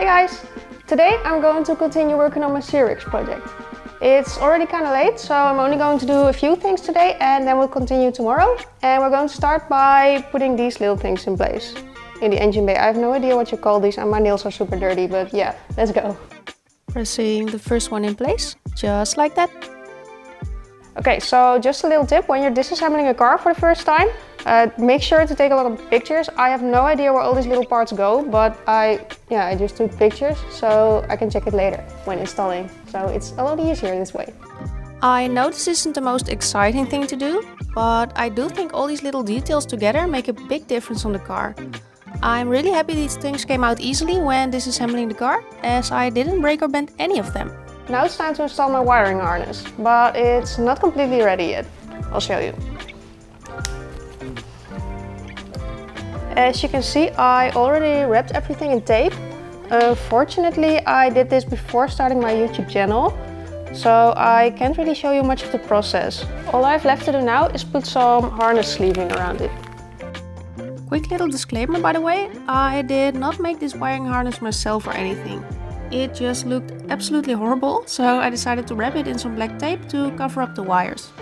guys! Today I'm going to continue working on my CRX project. It's already kind of late, so I'm only going to do a few things today and then we'll continue tomorrow. And we're going to start by putting these little things in place in the engine bay. I have no idea what you call these and my nails are super dirty, but yeah, let's go. Pressing the first one in place, just like that. Okay, so just a little tip, when you're disassembling a car for the first time, make sure to take a lot of pictures. I have no idea where all these little parts go, but I just took pictures so I can check it later when installing. So it's a lot easier this way. I know this isn't the most exciting thing to do, but I do think all these little details together make a big difference on the car. I'm really happy these things came out easily when disassembling the car, as I didn't break or bend any of them. Now it's time to install my wiring harness, but it's not completely ready yet. I'll show you. As you can see, I already wrapped everything in tape. Unfortunately, I did this before starting my YouTube channel, so I can't really show you much of the process. All I have left to do now is put some harness sleeving around it. Quick little disclaimer, by the way, I did not make this wiring harness myself or anything. It just looked absolutely horrible, so I decided to wrap it in some black tape to cover up the wires.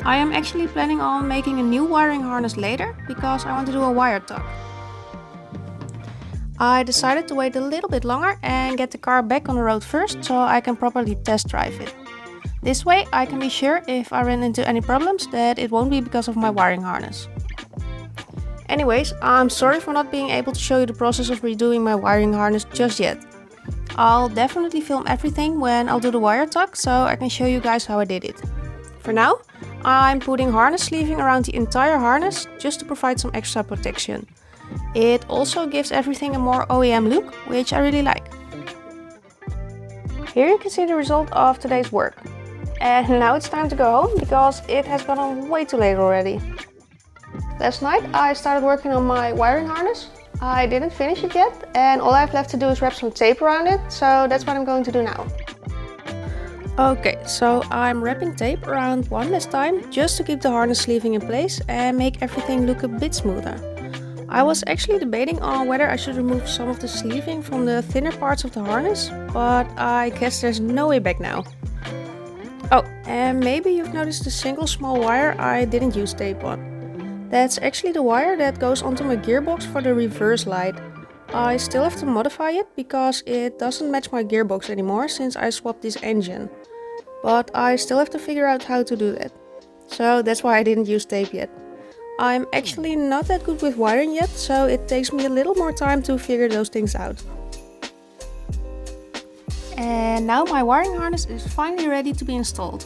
I am actually planning on making a new wiring harness later, because I want to do a wire tuck. I decided to wait a little bit longer and get the car back on the road first, so I can properly test drive it. This way I can be sure if I run into any problems that it won't be because of my wiring harness. Anyways, I'm sorry for not being able to show you the process of redoing my wiring harness just yet. I'll definitely film everything when I'll do the wire tuck, so I can show you guys how I did it. For now, I'm putting harness sleeving around the entire harness just to provide some extra protection. It also gives everything a more OEM look, which I really like. Here you can see the result of today's work. And now it's time to go home because it has gone on way too late already. Last night I started working on my wiring harness. I didn't finish it yet and all I have left to do is wrap some tape around it, so that's what I'm going to do now. Okay, so I'm wrapping tape around one last time just to keep the harness sleeving in place and make everything look a bit smoother. I was actually debating on whether I should remove some of the sleeving from the thinner parts of the harness, but I guess there's no way back now. Oh, and maybe you've noticed a single small wire I didn't use tape on. That's actually the wire that goes onto my gearbox for the reverse light. I still have to modify it because it doesn't match my gearbox anymore since I swapped this engine. But I still have to figure out how to do that. So that's why I didn't use tape yet. I'm actually not that good with wiring yet, so it takes me a little more time to figure those things out. And now my wiring harness is finally ready to be installed.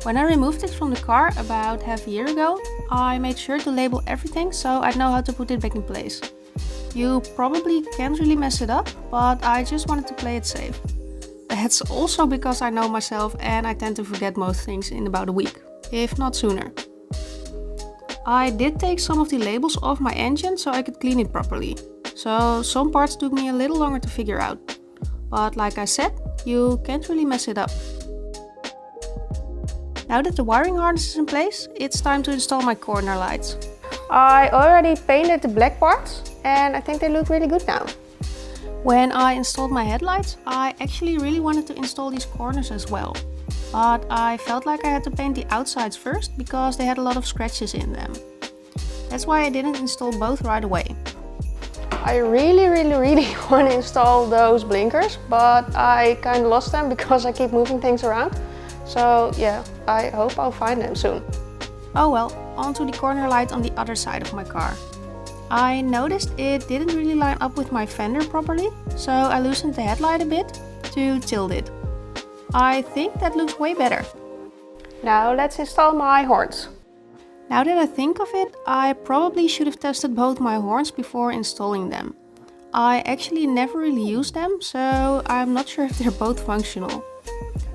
When I removed it from the car about half a year ago, I made sure to label everything so I'd know how to put it back in place. You probably can't really mess it up, but I just wanted to play it safe. That's also because I know myself and I tend to forget most things in about a week, if not sooner. I did take some of the labels off my engine so I could clean it properly. So some parts took me a little longer to figure out. But like I said, you can't really mess it up. Now that the wiring harness is in place, it's time to install my corner lights. I already painted the black parts and I think they look really good now. When I installed my headlights, I actually really wanted to install these corners as well. But I felt like I had to paint the outsides first because they had a lot of scratches in them. That's why I didn't install both right away. I really want to install those blinkers, but I kind of lost them because I keep moving things around. So yeah, I hope I'll find them soon. Oh well, onto the corner light on the other side of my car. I noticed it didn't really line up with my fender properly, so I loosened the headlight a bit to tilt it. I think that looks way better. Now let's install my horns. Now that I think of it, I probably should have tested both my horns before installing them. I actually never really used them, so I'm not sure if they're both functional.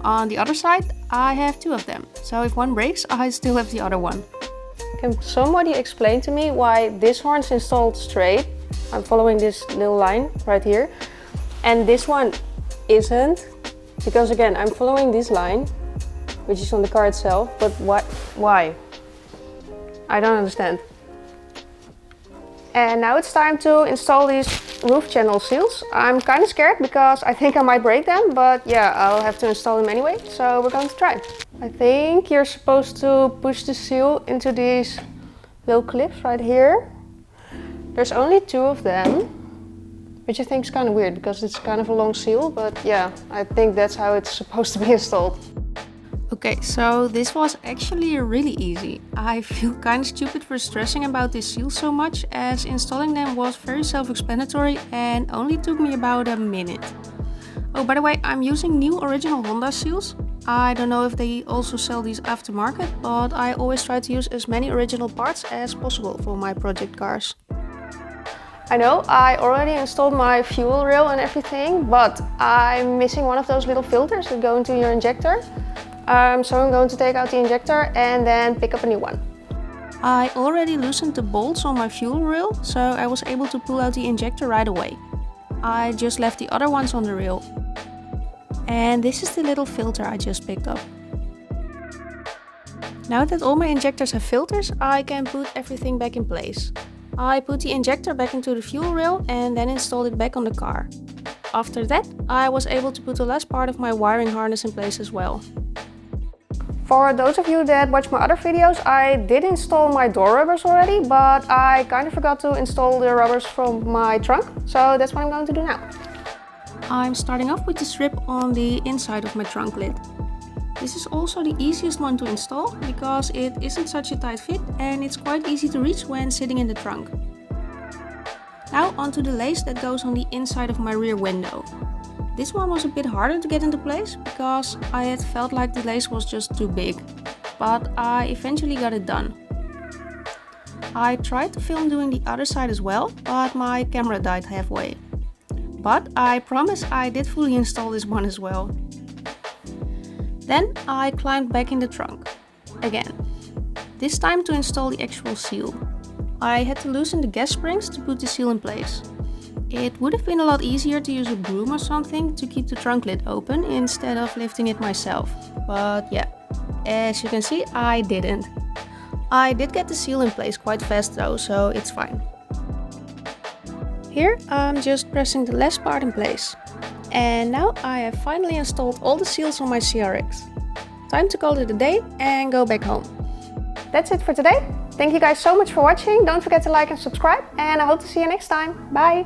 On the other side, I have two of them, so if one breaks, I still have the other one. Can somebody explain to me why this horn's installed straight? I'm following this little line right here, and this one isn't, because again, I'm following this line, which is on the car itself, but why? I don't understand. And now it's time to install these roof channel seals. I'm kind of scared because I think I might break them, but yeah, I'll have to install them anyway, so we're going to try. I think you're supposed to push the seal into these little clips right here. There's only 2 of them, which I think is kind of weird because it's kind of a long seal, but yeah, I think that's how it's supposed to be installed. Okay, so this was actually really easy. I feel kind of stupid for stressing about these seals so much, as installing them was very self-explanatory and only took me about a minute. Oh, by the way, I'm using new original Honda seals. I don't know if they also sell these aftermarket, but I always try to use as many original parts as possible for my project cars. I know I already installed my fuel rail and everything, but I'm missing one of those little filters that go into your injector. So I'm going to take out the injector and then pick up a new one. I already loosened the bolts on my fuel rail, so I was able to pull out the injector right away. I just left the other ones on the rail. And this is the little filter I just picked up. Now that all my injectors have filters, I can put everything back in place. I put the injector back into the fuel rail and then installed it back on the car. After that, I was able to put the last part of my wiring harness in place as well. For those of you that watch my other videos, I did install my door rubbers already, but I kind of forgot to install the rubbers from my trunk, so that's what I'm going to do now. I'm starting off with the strip on the inside of my trunk lid. This is also the easiest one to install because it isn't such a tight fit and it's quite easy to reach when sitting in the trunk. Now onto the lace that goes on the inside of my rear window. This one was a bit harder to get into place because I had felt like the lace was just too big, but I eventually got it done. I tried to film doing the other side as well, but my camera died halfway. But I promise I did fully install this one as well. Then I climbed back in the trunk, again. This time to install the actual seal. I had to loosen the gas springs to put the seal in place. It would have been a lot easier to use a broom or something to keep the trunk lid open instead of lifting it myself. But yeah, as you can see, I didn't. I did get the seal in place quite fast though, so it's fine. Here I'm just pressing the last part in place. And now I have finally installed all the seals on my CRX. Time to call it a day and go back home. That's it for today. Thank you guys so much for watching. Don't forget to like and subscribe, and I hope to see you next time. Bye!